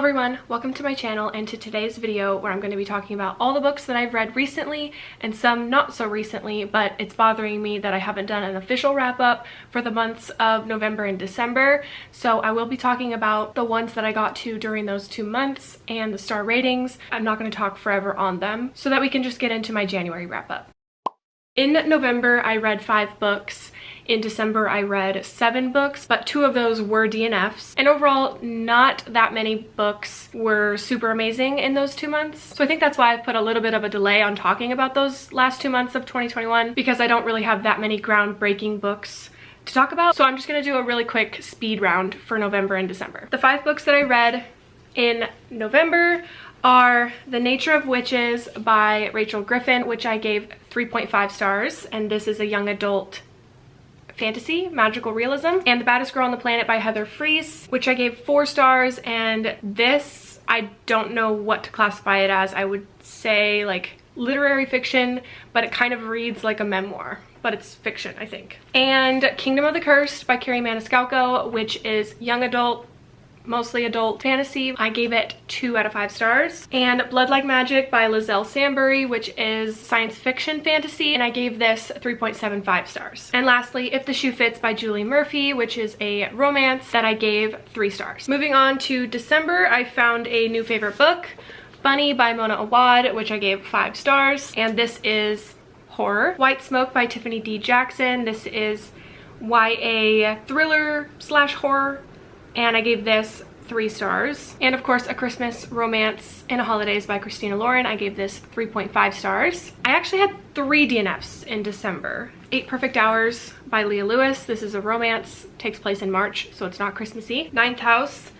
everyone, welcome to my channel and to today's video where I'm going to be talking about all the books that I've read recently and some not so recently, but it's bothering me that I haven't done an official wrap-up for the months of November and December. So I will be talking about the ones that I got to during those 2 months and the star ratings. I'm not going to talk forever on them so that we can just get into my January wrap-up. In November, I read 5 books. In December, I read 7 books, but 2 of those were DNFs. And overall, not that many books were super amazing in those 2 months. So I think that's why I've put a little bit of a delay on talking about those last 2 months of 2021, because I don't really have that many groundbreaking books to talk about. So I'm just gonna do a really quick speed round for November and December. The 5 books that I read in November are The Nature of Witches by Rachel Griffin, which I gave 3.5 stars, and this is a young adult fantasy, magical realism. And The Baddest Girl on the Planet by Heather Fries, which I gave 4 stars, and this, I don't know what to classify it as. I would say like literary fiction, but it kind of reads like a memoir, but it's fiction, I think. And Kingdom of the Cursed by Carrie Maniscalco, which is young adult, mostly adult fantasy. I gave it 2 out of 5 stars. And Blood Like Magic by Lizelle Sambury, which is science fiction fantasy, and I gave this 3.75 stars. And lastly, If the Shoe Fits by Julie Murphy, which is a romance that I gave 3 stars. Moving on to December, I found a new favorite book, Bunny by Mona Awad, which I gave 5 stars, and this is horror. White Smoke by Tiffany D. Jackson. This is YA thriller / horror, and I gave this 3 stars. And of course, A Christmas Romance and Holidays by Christina Lauren. I gave this 3.5 stars. I actually had 3 DNFs in December. 8 Perfect Hours by Leah Lewis. This is a romance, takes place in March, so it's not Christmassy. Ninth House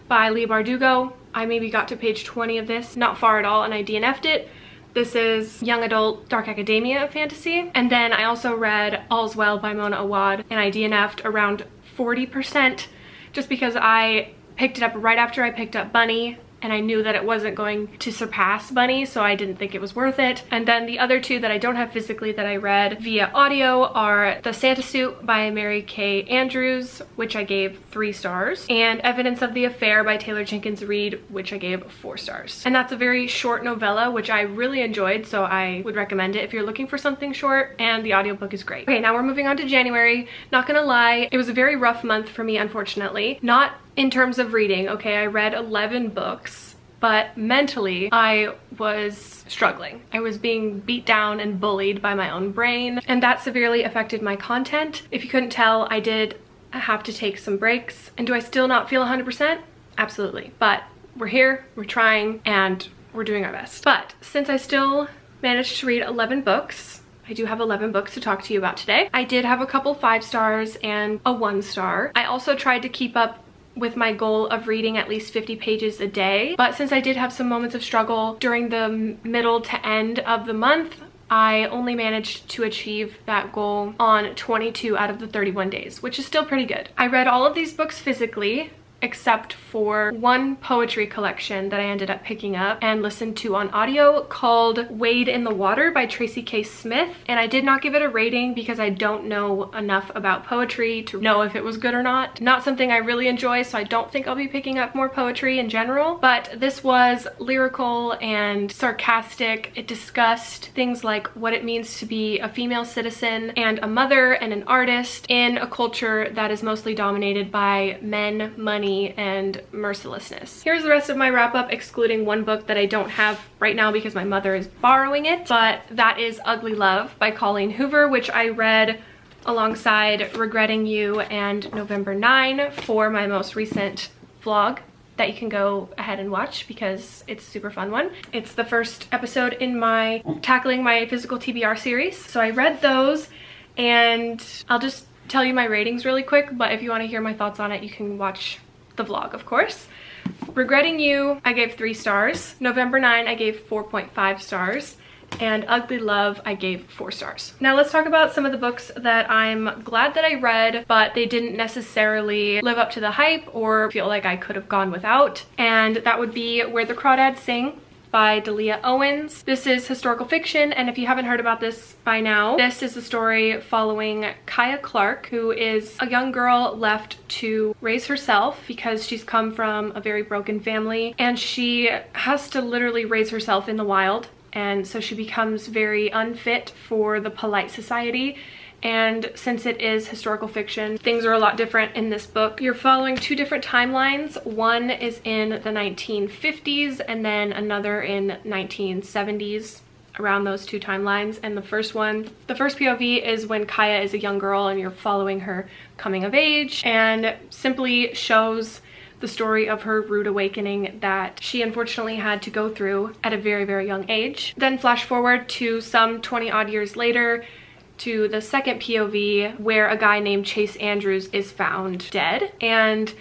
by Leigh Bardugo. I maybe got to page 20 of this, not far at all, and I DNF'd it. This is young adult dark academia fantasy. And then I also read All's Well by Mona Awad, and I DNF'd around 40%. just because I picked it up right after I picked up Bunny, and I knew that it wasn't going to surpass Bunny, so I didn't think it was worth it. And then the other 2 that I don't have physically that I read via audio are The Santa Suit by Mary Kay Andrews, which I gave 3 stars, and Evidence of the Affair by Taylor Jenkins Reid, which I gave 4 stars. And that's a very short novella, which I really enjoyed, so I would recommend it if you're looking for something short, and the audiobook is great. Okay, now we're moving on to January. Not gonna lie, it was a very rough month for me, unfortunately. Not in terms of reading, okay, I read 11 books, but mentally I was struggling. I was being beat down and bullied by my own brain, and that severely affected my content. If you couldn't tell, I did have to take some breaks. And do I still not feel 100%? Absolutely. But we're here, we're trying, and we're doing our best. But since I still managed to read 11 books, I do have 11 books to talk to you about today. I did have a couple 5 stars and a 1 star. I also tried to keep up with my goal of reading at least 50 pages a day, but since I did have some moments of struggle during the middle to end of the month, I only managed to achieve that goal on 22 out of the 31 days, which is still pretty good. I read all of these books physically, except for one poetry collection that I ended up picking up and listened to on audio called Wade in the Water by Tracy K. Smith. And I did not give it a rating because I don't know enough about poetry to know if it was good or not. Not something I really enjoy, so I don't think I'll be picking up more poetry in general. But this was lyrical and sarcastic. It discussed things like what it means to be a female citizen and a mother and an artist in a culture that is mostly dominated by men, money, and mercilessness. Here's the rest of my wrap up, excluding one book that I don't have right now because my mother is borrowing it, but that is Ugly Love by Colleen Hoover, which I read alongside Regretting You and November 9 for my most recent vlog that you can go ahead and watch because it's a super fun one. It's the first episode in my Tackling My Physical TBR series. So I read those, and I'll just tell you my ratings really quick, but if you want to hear my thoughts on it, you can watch the vlog, of course. Regretting You, I gave 3 stars. November 9, I gave 4.5 stars. And Ugly Love, I gave 4 stars. Now let's talk about some of the books that I'm glad that I read, but they didn't necessarily live up to the hype or feel like I could have gone without. And that would be Where the Crawdads Sing by Delia Owens. This is historical fiction, and if you haven't heard about this by now, this is the story following Kaya Clark, who is a young girl left to raise herself because she's come from a very broken family, and she has to literally raise herself in the wild, and so she becomes very unfit for the polite society. And since it is historical fiction, things are a lot different in this book. You're following two different timelines. One is in the 1950s and then another in 1970s, around those two timelines. And the first POV is when Kaya is a young girl and you're following her coming of age, and simply shows the story of her rude awakening that she unfortunately had to go through at a very, very young age. Then flash forward to some 20 odd years later, to the second POV, where a guy named Chase Andrews is found dead, and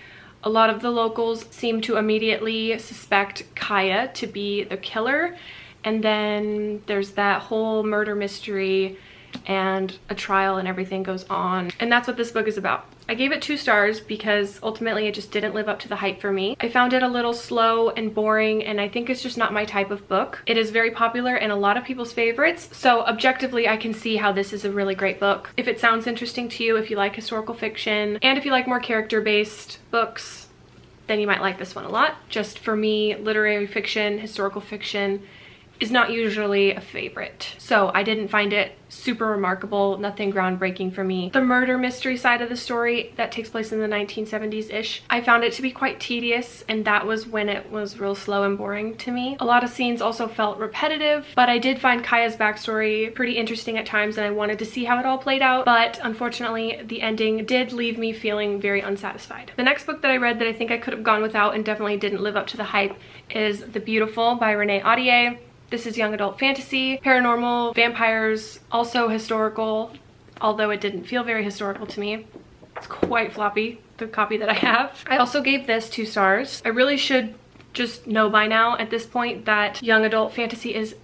a lot of the locals seem to immediately suspect Kaya to be the killer. And then there's that whole murder mystery and a trial and everything goes on, and that's what this book is about. I gave it 2 stars because ultimately it just didn't live up to the hype for me. I found it a little slow and boring, and I think it's just not my type of book. It is very popular and a lot of people's favorites, so objectively I can see how this is a really great book. If it sounds interesting to you, if you like historical fiction, and if you like more character-based books, then you might like this one a lot. Just for me, literary fiction, historical fiction is not usually a favorite, so I didn't find it super remarkable, nothing groundbreaking for me. The murder mystery side of the story that takes place in the 1970s-ish, I found it to be quite tedious, and that was when it was real slow and boring to me. A lot of scenes also felt repetitive, but I did find Kaya's backstory pretty interesting at times, and I wanted to see how it all played out, but unfortunately the ending did leave me feeling very unsatisfied. The next book that I read that I think I could have gone without and definitely didn't live up to the hype is The Beautiful by Renee Audier. This is young adult fantasy, paranormal, vampires, also historical, although it didn't feel very historical to me. It's quite floppy, the copy that I have. I also gave this 2 stars. I really should just know by now at this point that young adult fantasy is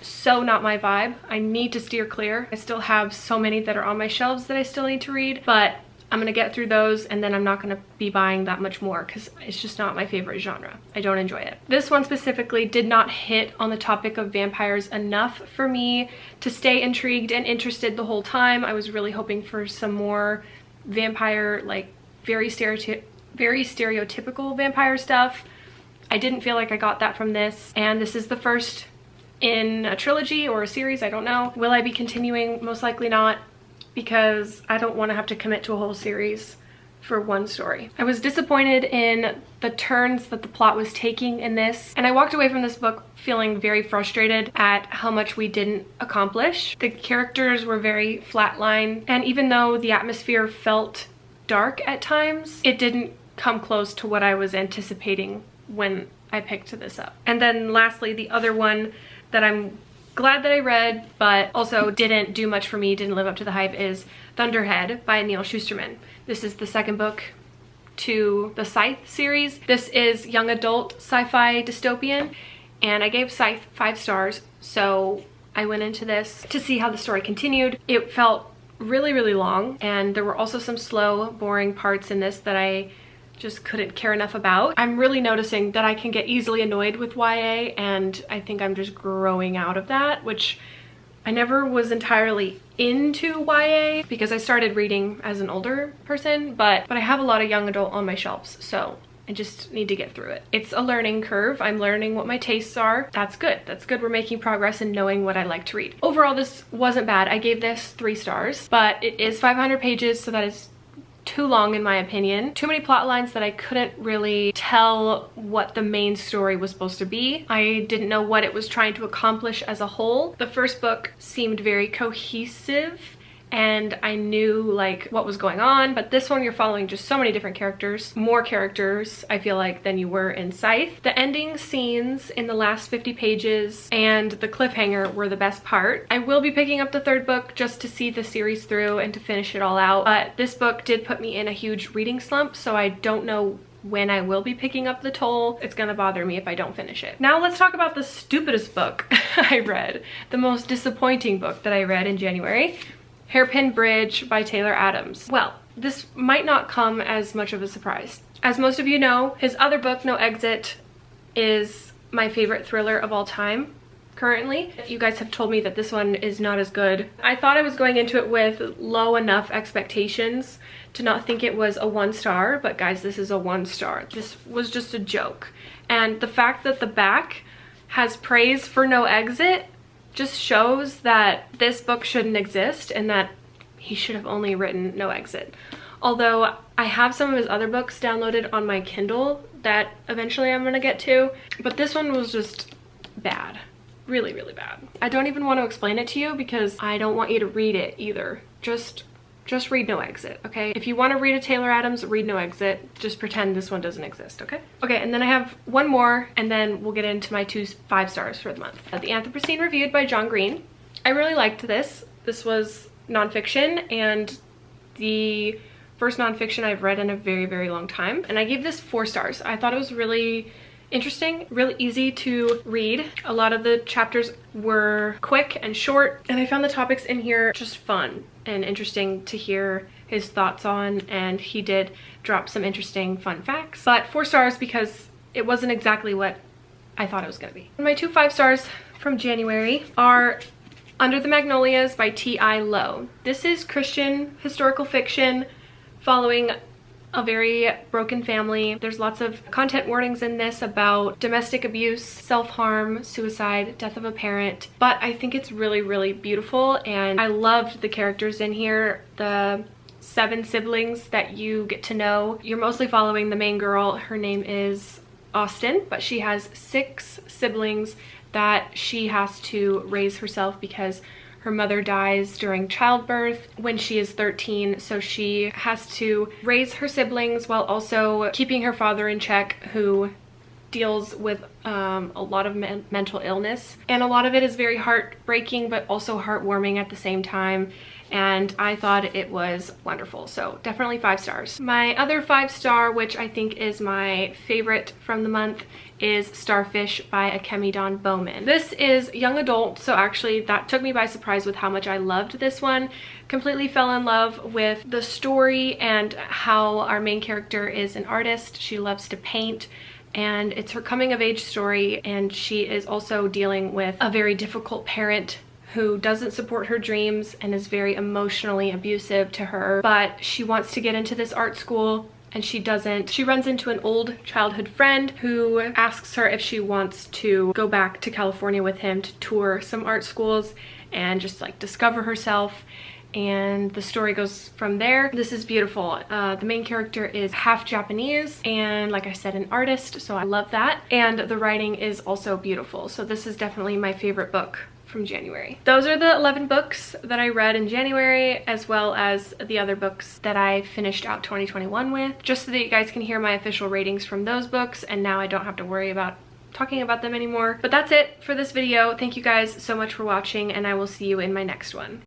so not my vibe. I need to steer clear. I still have so many that are on my shelves that I still need to read, but I'm gonna get through those, and then I'm not gonna be buying that much more because it's just not my favorite genre. I don't enjoy it. This one specifically did not hit on the topic of vampires enough for me to stay intrigued and interested the whole time. I was really hoping for some more vampire, like very stereotypical vampire stuff. I didn't feel like I got that from this, and this is the first in a trilogy or a series, I don't know. Will I be continuing? Most likely not, because I don't want to have to commit to a whole series for one story. I was disappointed in the turns that the plot was taking in this, and I walked away from this book feeling very frustrated at how much we didn't accomplish. The characters were very flatline, and even though the atmosphere felt dark at times, it didn't come close to what I was anticipating when I picked this up. And then lastly, the other one that I'm glad that I read, but also didn't do much for me, didn't live up to the hype, is Thunderhead by Neil Shusterman. This is the second book to the Scythe series. This is young adult sci-fi dystopian, and I gave Scythe 5 stars, so I went into this to see how the story continued. It felt really, really long, and there were also some slow, boring parts in this that I just couldn't care enough about. I'm really noticing that I can get easily annoyed with YA, and I think I'm just growing out of that, which I never was entirely into YA because I started reading as an older person, but I have a lot of young adult on my shelves, so I just need to get through it. It's a learning curve. I'm learning what my tastes are. That's good. That's good. We're making progress in knowing what I like to read. Overall, this wasn't bad. I gave this 3 stars, but it is 500 pages, so that is too long in my opinion. Too many plot lines that I couldn't really tell what the main story was supposed to be. I didn't know what it was trying to accomplish as a whole. The first book seemed very cohesive and I knew like what was going on, but this one you're following just so many different characters, more characters I feel like than you were in Scythe. The ending scenes in the last 50 pages and the cliffhanger were the best part. I will be picking up the 3rd book just to see the series through and to finish it all out, but this book did put me in a huge reading slump, so I don't know when I will be picking up the toll. It's gonna bother me if I don't finish it. Now let's talk about the stupidest book I read, the most disappointing book that I read in January. Hairpin Bridge by Taylor Adams. Well, this might not come as much of a surprise. As most of you know, his other book, No Exit, is my favorite thriller of all time currently. You guys have told me that this one is not as good. I thought I was going into it with low enough expectations to not think it was a 1 star, but guys, this is a 1 star. This was just a joke. And the fact that the back has praise for No Exit just shows that this book shouldn't exist and that he should have only written No Exit. Although I have some of his other books downloaded on my Kindle that eventually I'm gonna get to, but this one was just bad. Really, really bad. I don't even want to explain it to you because I don't want you to read it either. Just read No Exit, okay? If you want to read a Taylor Adams, read No Exit. Just pretend this one doesn't exist, okay? Okay, and then I have one more, and then we'll get into my 2 5 stars for the month. The Anthropocene reviewed by John Green. I really liked this. This was nonfiction, and the first nonfiction I've read in a very, very long time. And I gave this 4 stars. I thought it was really interesting, really easy to read. A lot of the chapters were quick and short, and I found the topics in here just fun and interesting to hear his thoughts on, and he did drop some interesting fun facts. But 4 stars because it wasn't exactly what I thought it was gonna be. My 2 5 stars from January are Under the Magnolias by T.I. Lowe. This is Christian historical fiction following a very broken family. There's lots of content warnings in this about domestic abuse, self-harm, suicide, death of a parent, but I think it's really, really beautiful, and I loved the characters in here. The 7 siblings that you get to know. You're mostly following the main girl. Her name is Austin, but she has 6 siblings that she has to raise herself because her mother dies during childbirth when she is 13, so she has to raise her siblings while also keeping her father in check, who deals with a lot of mental illness. And a lot of it is very heartbreaking, but also heartwarming at the same time. And I thought it was wonderful, so definitely 5 stars. My other 5 star, which I think is my favorite from the month, is Starfish by Akemi Dawn Bowman. This is young adult, so actually that took me by surprise with how much I loved this one. Completely fell in love with the story and how our main character is an artist. She loves to paint, and it's her coming of age story, and she is also dealing with a very difficult parent who doesn't support her dreams and is very emotionally abusive to her, but she wants to get into this art school and she doesn't. She runs into an old childhood friend who asks her if she wants to go back to California with him to tour some art schools and just like discover herself, and the story goes from there. This is beautiful. The main character is half Japanese and, like I said, an artist, so I love that, and the writing is also beautiful, so this is definitely my favorite book from January. Those are the 11 books that I read in January, as well as the other books that I finished out 2021 with, just so that you guys can hear my official ratings from those books, and now I don't have to worry about talking about them anymore. But that's it for this video. Thank you guys so much for watching, and I will see you in my next one.